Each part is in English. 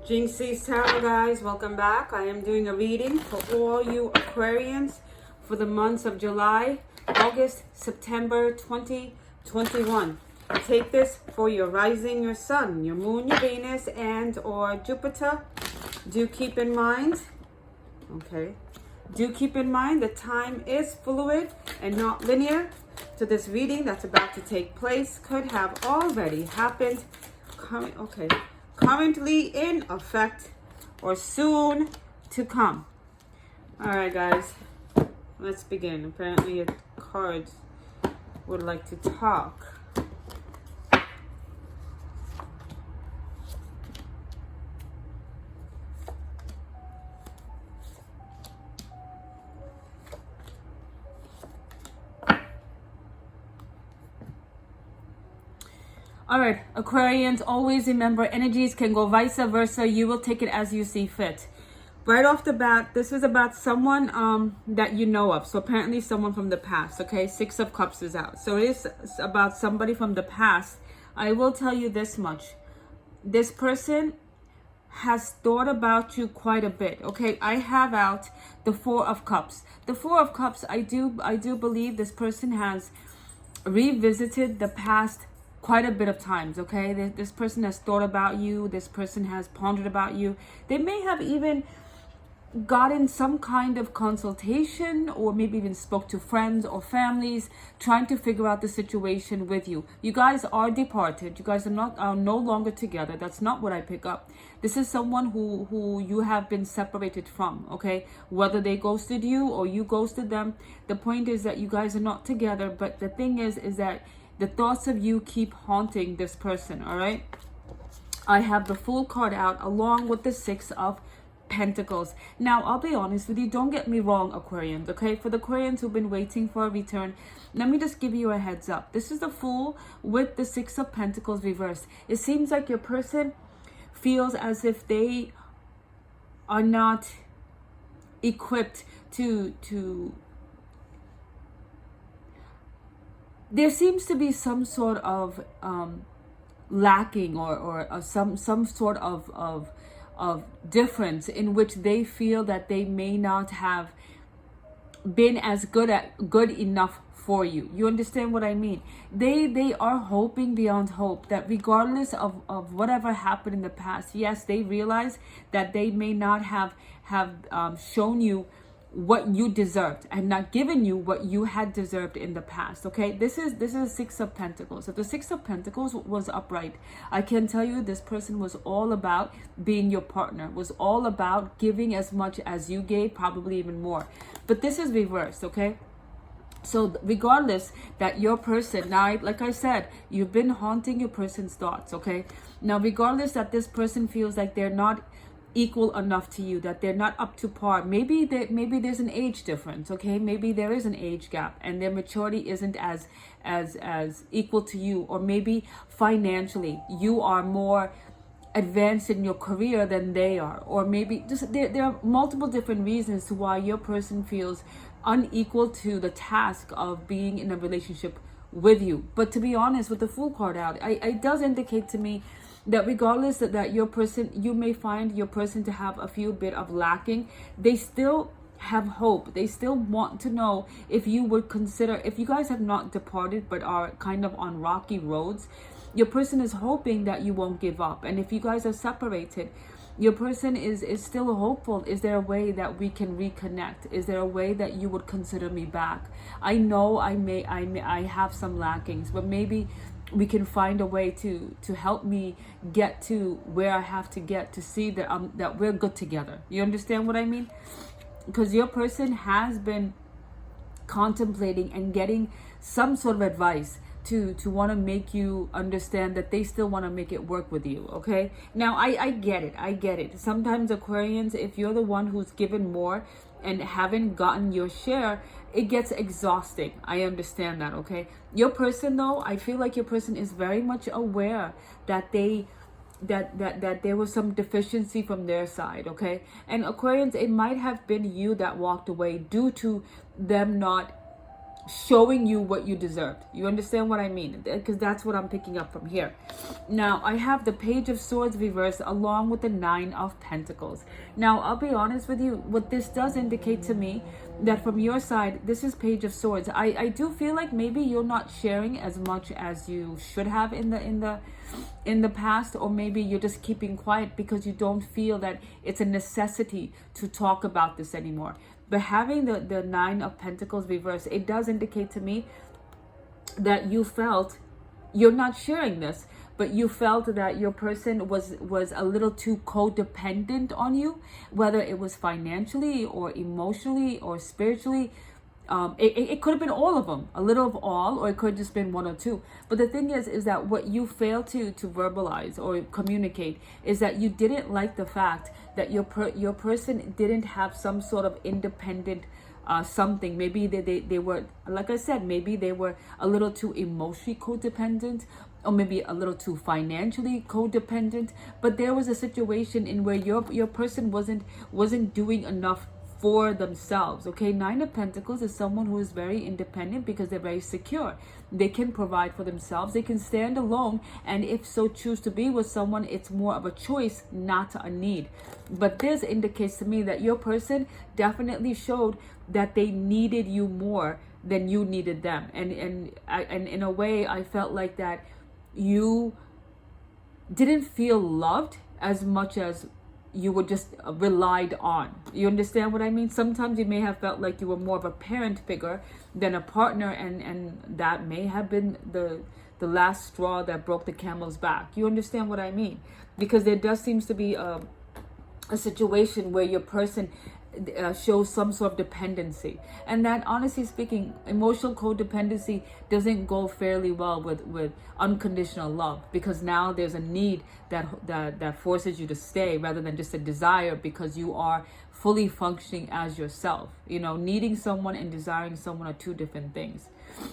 Jinxy Tarot, guys, welcome back. I am doing a reading for all you Aquarians for the months of July, August, September 2021. Take this for your rising, your sun, your moon, your Venus, and or Jupiter. Do keep in mind, that time is fluid and not linear. So this reading that's about to take place could have already happened. Currently in effect or soon to come. All right, guys, let's begin. Apparently your cards would like to talk. All right, Aquarians, always remember energies can go vice versa. You will take it as you see fit. Right off the bat, this is about someone that you know of. So apparently someone from the past, okay? Six of Cups is out. So it is about somebody from the past. I will tell you this much. This person has thought about you quite a bit, okay? I have out the Four of Cups. The Four of Cups, I do believe this person has revisited the past quite a bit of times, okay? This person has thought about you. This person has pondered about you. They may have even gotten some kind of consultation or maybe even spoke to friends or families trying to figure out the situation with you. You guys are departed. You guys are no longer together. That's not what I pick up. This is someone who you have been separated from, okay? Whether they ghosted you or you ghosted them, the point is that you guys are not together. But the thing is that the thoughts of you keep haunting this person, all right? I have the Fool card out along with the Six of Pentacles. Now, I'll be honest with you. Don't get me wrong, Aquarians, okay? For the Aquarians who've been waiting for a return, let me just give you a heads up. This is the Fool with the Six of Pentacles reversed. It seems like your person feels as if they are not equipped to there seems to be some sort of lacking or some sort of difference in which they feel that they may not have been as good enough for you. You understand what I mean? They are hoping beyond hope that regardless of whatever happened in the past, yes, they realize that they may not have shown you what you deserved and not given you what you had deserved in the past, okay? This is Six of Pentacles. If the Six of Pentacles was upright, I can tell you this person was all about being your partner, was all about giving as much as you gave, probably even more. But this is reversed, okay? So regardless that your person, now, like I said, you've been haunting your person's thoughts, okay? Now, regardless that this person feels like they're not equal enough to you, that they're not up to par, maybe there's an age difference, okay? Maybe there is an age gap and their maturity isn't as equal to you, or maybe financially you are more advanced in your career than they are, or maybe just there are multiple different reasons to why your person feels unequal to the task of being in a relationship with you. But to be honest, with the Fool card out, it does indicate to me that regardless that your person, you may find your person to have a few bit of lacking, they still have hope. They still want to know if you would consider, if you guys have not departed but are kind of on rocky roads, your person is hoping that you won't give up. And if you guys are separated, your person is still hopeful. Is there a way that we can reconnect? Is there a way that you would consider me back? I know I have some lackings, but maybe we can find a way to help me get to where I have to get to see that that we're good together. You understand what I mean? Because your person has been contemplating and getting some sort of advice to want to make you understand that they still want to make it work with you, okay? Now, I get it. Sometimes Aquarians, if you're the one who's given more and haven't gotten your share, it gets exhausting. I understand that, okay? Your person, though, I feel like your person is very much aware that that there was some deficiency from their side, okay? And Aquarians, it might have been you that walked away due to them not showing you what you deserved. You understand what I mean? Because that's what I'm picking up from here. Now, I have the Page of Swords reversed along with the Nine of Pentacles. Now, I'll be honest with you, what this does indicate to me, that from your side, this is Page of Swords. I do feel like maybe you're not sharing as much as you should have in the past, or maybe you're just keeping quiet because you don't feel that it's a necessity to talk about this anymore. But having the Nine of Pentacles reversed, it does indicate to me that you felt, you're not sharing this, but you felt that your person was a little too codependent on you, whether it was financially or emotionally or spiritually. It could have been all of them, a little of all, or it could have just been one or two. But the thing is that what you failed to verbalize or communicate is that you didn't like the fact that your person didn't have some sort of independent something. Maybe they were, like I said, maybe they were a little too emotionally codependent, or maybe a little too financially codependent. But there was a situation in where your person wasn't doing enough for themselves. Okay, Nine of Pentacles is someone who is very independent because they're very secure. They can provide for themselves, they can stand alone, and if so choose to be with someone, it's more of a choice, not a need. But this indicates to me that your person definitely showed that they needed you more than you needed them, and in a way I felt like that you didn't feel loved as much as you were just relied on. You understand what I mean? Sometimes you may have felt like you were more of a parent figure than a partner, and that may have been the last straw that broke the camel's back. You understand what I mean? Because there does seems to be a situation where your person shows some sort of dependency, and that, honestly speaking, emotional codependency doesn't go fairly well with unconditional love, because now there's a need that forces you to stay rather than just a desire, because you are fully functioning as yourself. You know, needing someone and desiring someone are two different things.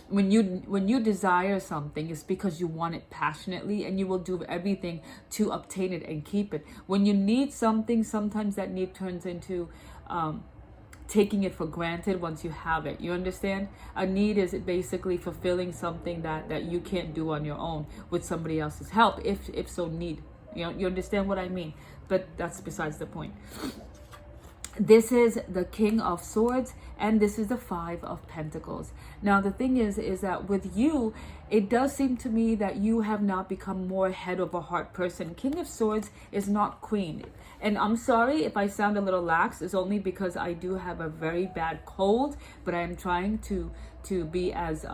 When you desire something, it's because you want it passionately, and you will do everything to obtain it and keep it. When you need something, sometimes that need turns into taking it for granted once you have it. You understand? A need is basically fulfilling something that you can't do on your own with somebody else's help, if so need. You understand what I mean? But that's besides the point. This is the King of Swords, and this is the Five of Pentacles. Now, the thing is that with you, it does seem to me that you have not become more head over heart person. King of Swords is not Queen. And I'm sorry if I sound a little lax. It's only because I do have a very bad cold, but I am trying to be as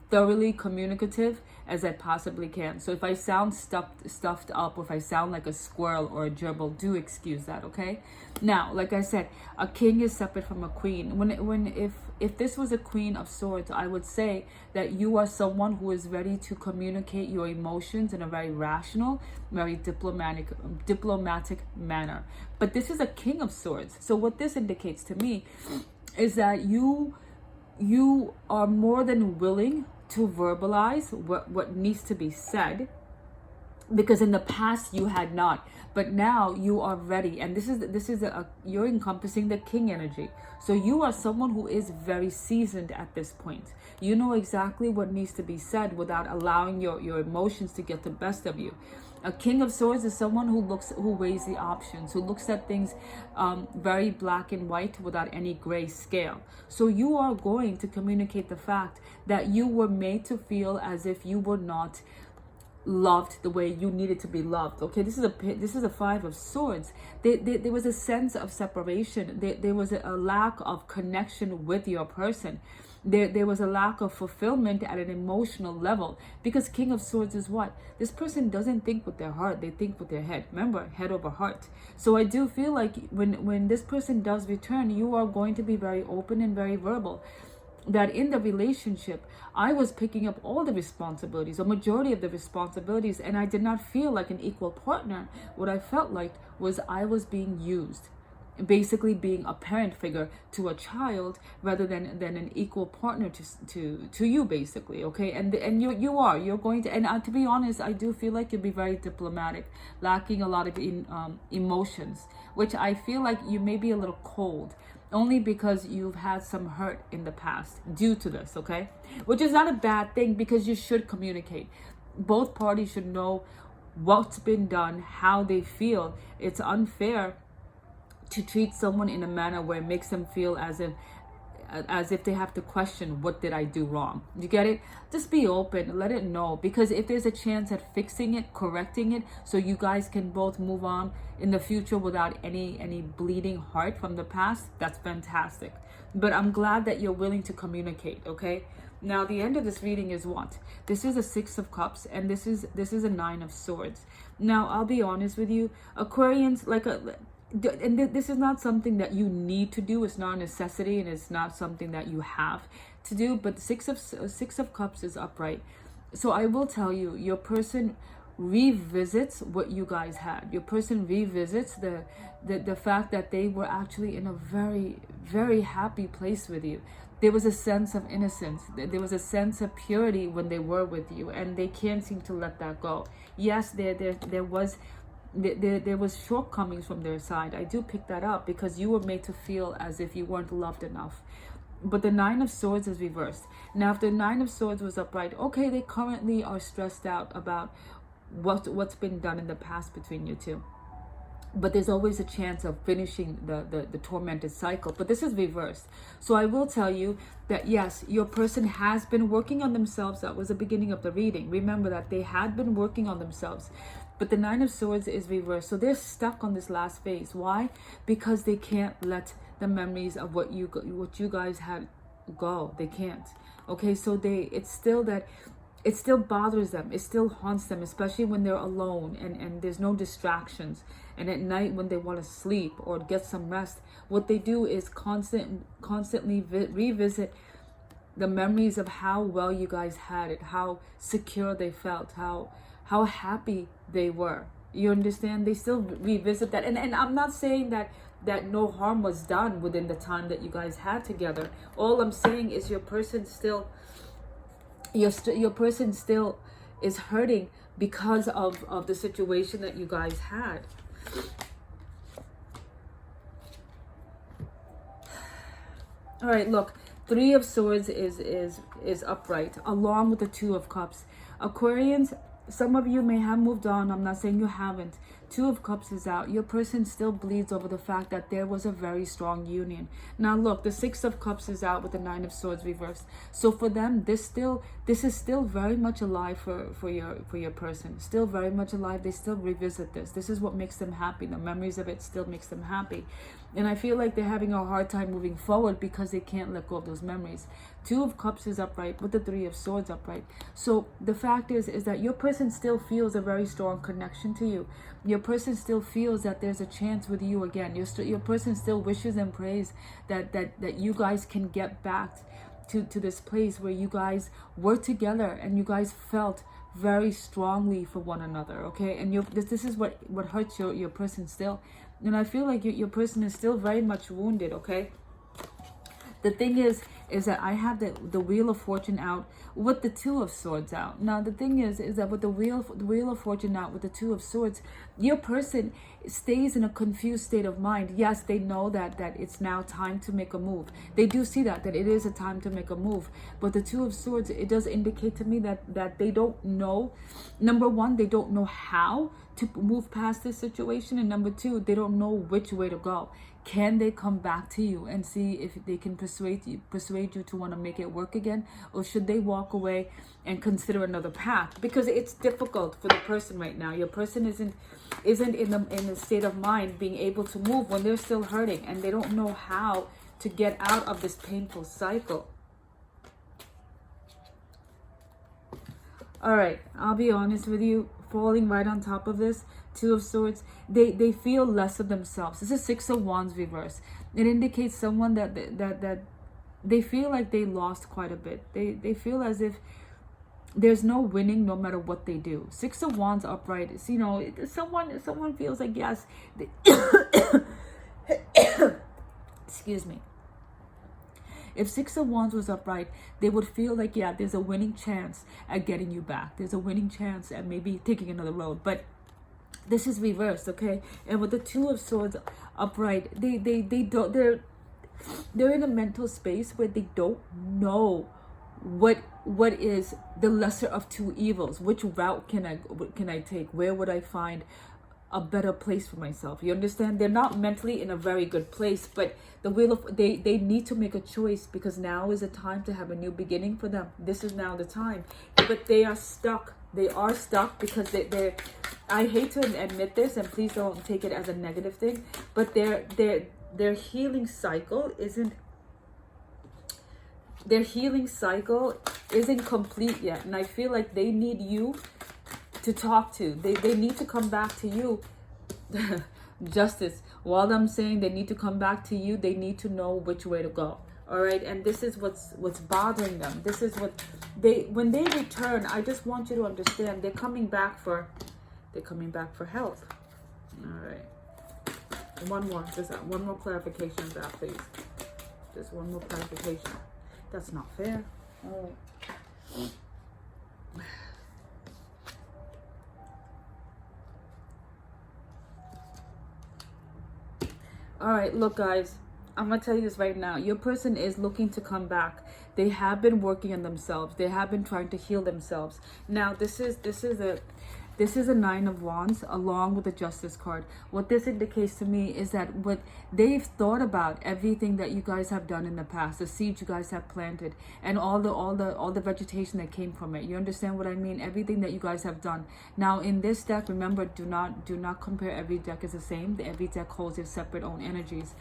thoroughly communicative as I possibly can. So if I sound stuffed up, or if I sound like a squirrel or a gerbil, do excuse that, okay? Now, like I said, a king is separate from a queen. If this was a Queen of Swords, I would say that you are someone who is ready to communicate your emotions in a very rational, very diplomatic manner. But this is a King of Swords. So what this indicates to me is that you are more than willing to verbalize what needs to be said, because in the past you had not, but now you are ready. And this is you're encompassing the king energy. So you are someone who is very seasoned at this point. You know exactly what needs to be said without allowing your emotions to get the best of you. A King of Swords is someone who weighs the options, who looks at things very black and white without any gray scale. So you are going to communicate the fact that you were made to feel as if you were not loved the way you needed to be loved. Okay, this is a Five of Swords. There was a sense of separation. There was a lack of connection with your person. There was a lack of fulfillment at an emotional level, because King of Swords is what? This person doesn't think with their heart, they think with their head. Remember, head over heart. So I do feel like when this person does return, you are going to be very open and very verbal. That in the relationship, I was picking up all the responsibilities, a majority of the responsibilities, and I did not feel like an equal partner. What I felt like was I was being used, basically being a parent figure to a child rather than an equal partner to you, basically. Okay, and you're going to, and to be honest, I do feel like you'll be very diplomatic, lacking a lot of emotions, which I feel like you may be a little cold. only because you've had some hurt in the past due to this, okay? Which is not a bad thing, because you should communicate. Both parties should know what's been done, how they feel. It's unfair to treat someone in a manner where it makes them feel as if they have to question, what did I do wrong? You get it? Just be open, let it know, because if there's a chance at fixing it, correcting it, so you guys can both move on in the future without any bleeding heart from the past, that's fantastic. But I'm glad that you're willing to communicate, okay? Now the end of this reading is what? This is a 6 of Cups, and this is a 9 of Swords. Now I'll be honest with you, Aquarians, and this is not something that you need to do. It's not a necessity, and it's not something that you have to do. But Six of Cups is upright. So I will tell you, your person revisits what you guys had. Your person revisits the fact that they were actually in a very, very happy place with you. There was a sense of innocence. There was a sense of purity when they were with you, and they can't seem to let that go. Yes, there was shortcomings from their side. I do pick that up, because you were made to feel as if you weren't loved enough. But the 9 of Swords is reversed. Now, if the 9 of Swords was upright, okay, they currently are stressed out about what's been done in the past between you two. But there's always a chance of finishing the tormented cycle. But this is reversed. So I will tell you that, yes, your person has been working on themselves. That was the beginning of the reading. Remember that they had been working on themselves. But the 9 of Swords is reversed. So they're stuck on this last phase. Why? Because they can't let the memories of what you guys had go. They can't. Okay, so it still bothers them. It still haunts them, especially when they're alone and there's no distractions. And at night when they want to sleep or get some rest, what they do is constantly revisit the memories of how well you guys had it, how secure they felt, how happy they were. You understand? They still revisit that. And I'm not saying that no harm was done within the time that you guys had together. All I'm saying is your person still is hurting because of the situation that you guys had. All right, look, 3 of Swords is upright, along with the 2 of Cups. Aquarians, some of you may have moved on. I'm not saying you haven't. 2 of Cups is out. Your person still bleeds over the fact that there was a very strong union. Now look, the 6 of Cups is out with the 9 of Swords reversed. So for them, this is still very much alive for your person. Still very much alive. They still revisit this. This is what makes them happy. The memories of it still makes them happy. And I feel like they're having a hard time moving forward because they can't let go of those memories. 2 of Cups is upright with the 3 of Swords upright. So the fact is that your person still feels a very strong connection to you. Your person still feels that there's a chance with you again. Your person still wishes and prays that you guys can get back to this place where you guys were together and you guys felt very strongly for one another, okay? And this is what hurts your person still. And I feel like your person is still very much wounded, okay? The thing is that I have the Wheel of Fortune out with the 2 of Swords out. Now, the thing is that with the Wheel of Fortune out with the 2 of Swords, your person stays in a confused state of mind. Yes, they know that it's now time to make a move. They do see that it is a time to make a move. But the 2 of Swords, it does indicate to me that they don't know. Number one, they don't know how to move past this situation. And number 2, they don't know which way to go. Can they come back to you and see if they can persuade you to want to make it work again? Or should they walk away and consider another path? Because it's difficult for the person right now. Your person isn't in a state of mind being able to move when they're still hurting and they don't know how to get out of this painful cycle. All right, I'll be honest with you, falling right on top of this, 2 of Swords, they feel less of themselves. This is 6 of Wands reverse. It indicates someone that they feel like they lost quite a bit. They feel as if there's no winning no matter what they do. 6 of Wands upright. It's, you know, someone feels like, yes, excuse me. If 6 of Wands was upright, they would feel like, yeah, there's a winning chance at getting you back. There's a winning chance at maybe taking another road. But this is reversed, okay? And with the 2 of Swords upright, they're in a mental space where they don't know what is the lesser of two evils. Which route can I take? Where would I find a better place for myself? You understand? They're not mentally in a very good place, but the wheel of they need to make a choice, because now is the time to have a new beginning for them. This is now the time. But they are stuck. They are stuck because they're I hate to admit this, and please don't take it as a negative thing, but their healing cycle isn't complete yet. And I feel like they need you to talk to. They need to come back to you. Justice. While I'm saying they need to come back to you, they need to know which way to go. All right, and this is what's bothering them. This is what when they return, I just want you to understand, they're coming back for health. All right. One more. Just one more clarification of that, please. Just one more clarification. That's not fair. All right. All right, look, guys, I'm going to tell you this right now. Your person is looking to come back. They have been working on themselves. They have been trying to heal themselves. Now, this is a Nine of Wands along with the Justice card. What this indicates to me is that what they've thought about everything that you guys have done in the past, the seeds you guys have planted, and all the vegetation that came from it. You understand what I mean? Everything that you guys have done. Now, in this deck, remember, do not compare. Every deck is the same. Every deck holds its separate own energies.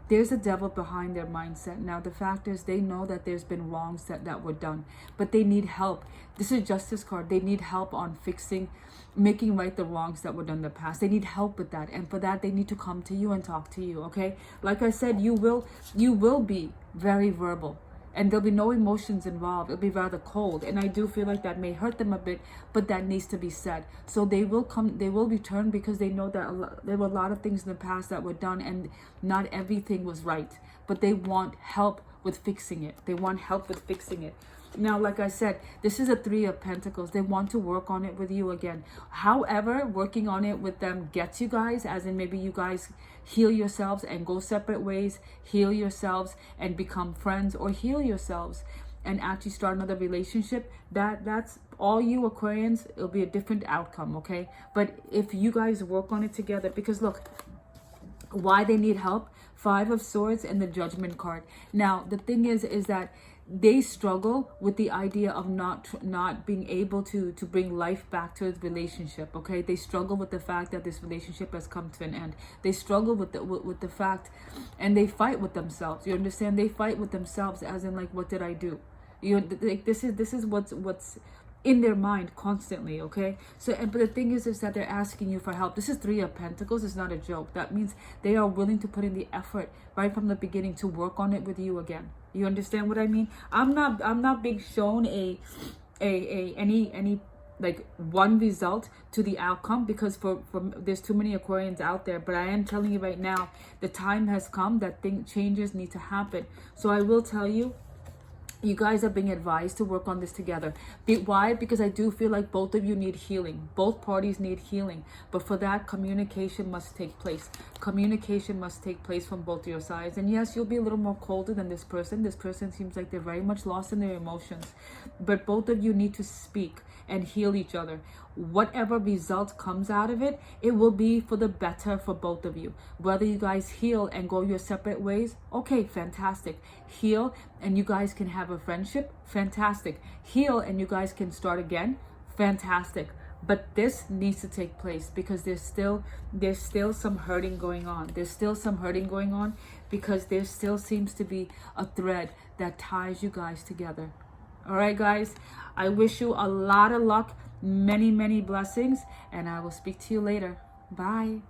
There's a devil behind their mindset. Now, the fact is, they know that there's been wrongs that were done, but they need help. This is Justice card. They need help on making right the wrongs that were done in the past. They need help with that, and for that, they need to come to you and talk to you. Okay, like I said, you will be very verbal, and there'll be no emotions involved. It'll be rather cold, and I do feel like that may hurt them a bit, but that needs to be said. So they will return, because they know that there were a lot of things in the past that were done, and not everything was right, but they want help with fixing it. They want help with fixing it. Now, like I said, this is a Three of Pentacles. They want to work on it with you again. However, working on it with them gets you guys, as in maybe you guys heal yourselves and go separate ways, heal yourselves and become friends, or heal yourselves and actually start another relationship. That's all you Aquarians. It'll be a different outcome, okay? But if you guys work on it together, because look, why they need help: Five of Swords and the Judgment card. Now, the thing is that they struggle with the idea of not being able to bring life back to his relationship. Okay, they struggle with the fact that this relationship has come to an end. They struggle with the fact, and they fight with themselves. You understand? They fight with themselves, as in, like, what did I do? Like, this is what's in their mind constantly. Okay, so but the thing is that they're asking you for help. This is Three of Pentacles. It's not a joke. That means they are willing to put in the effort right from the beginning to work on it with you again. You understand what I mean? I'm not being shown any like one result to the outcome, because for there's too many Aquarians out there. But I am telling you right now, the time has come that changes need to happen. So I will tell you, you guys are being advised to work on this together. Why? Because I do feel like both of you need healing. Both parties need healing. But for that, communication must take place. Communication must take place from both of your sides. And yes, you'll be a little more colder than this person. This person seems like they're very much lost in their emotions. But both of you need to speak and heal each other. Whatever result comes out of it, it will be for the better for both of you. Whether you guys heal and go your separate ways, okay, fantastic. Heal and you guys can have a friendship, fantastic. Heal and you guys can start again, fantastic. But this needs to take place, because there's still some hurting going on. There's still some hurting going on, because there still seems to be a thread that ties you guys together. All right, guys, I wish you a lot of luck, many blessings, and I will speak to you later. Bye.